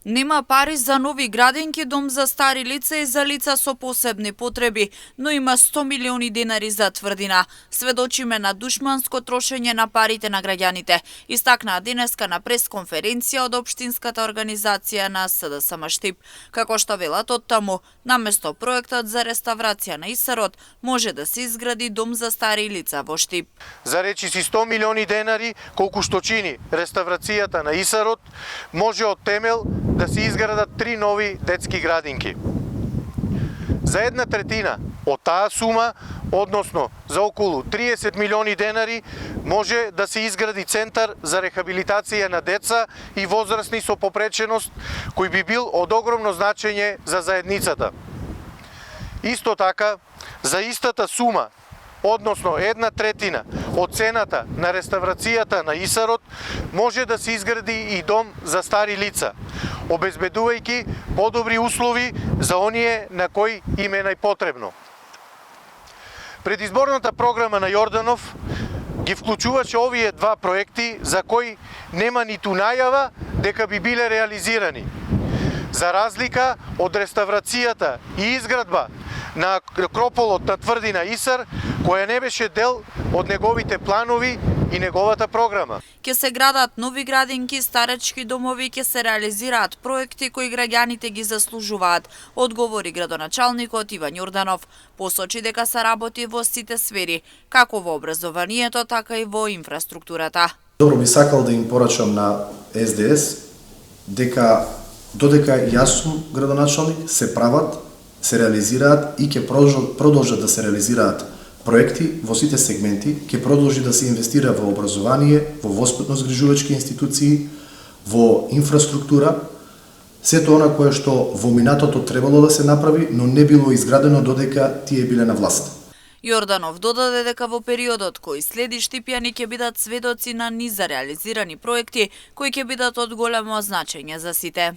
Нема пари за нови градинки, дом за стари лица и за лица со посебни потреби, но има 100 милиони денари за тврдина. Сведочиме на душманско трошење на парите на граѓаните. Истакнаа денеска на пресконференција од општинската организација на СДСМ Штип. Како што велат од таму, наместо проектот за реставрација на Исарот, може да се изгради дом за стари лица во Штип. За речиси 100 милиони денари, колку што чини реставрацијата на Исарот, може од темел да се изградат 3 нови детски градинки. За 1/3 од таа сума, односно за околу 30 милиони денари, може да се изгради центар за рехабилитација на деца и возрастни со попреченост, кој би бил од огромно значење за заедницата. Исто така, за истата сума, односно 1/3 од цената на реставрацијата на Исарот, може да се изгради и дом за стари лица, обезбедувајќи подобри услови за оние на кои им е најпотребно. Предизборната програма на Јорданов ги вклучуваше овие два проекти за кои нема ниту најава дека би биле реализирани. За разлика од реставрацијата и изградба на акрополот на тврдина Исар, која не беше дел од неговите планови и неговата програма. Ке се градат нови градинки, старечки домови, ке се реализираат проекти кои граѓаните ги заслужуваат, одговори градоначалникот Иван Јорданов. Посочи дека се работи во сите сфери, како во образованието, така и во инфраструктурата. Добро би сакал да им порачам на СДС дека додека јас сум градоначалник, се прават, се реализираат и ќе продолжат да се реализираат проекти во сите сегменти, ќе продолжи да се инвестира во образование, во воспитно-згрижувачки институции, во инфраструктура, сето она кое што во минатото требало да се направи, но не било изградено додека тие биле на власт. Јорданов додаде дека во периодот кој следи штипјани ќе бидат сведоци на низ за реализирани проекти кои ќе бидат од големо значење за сите.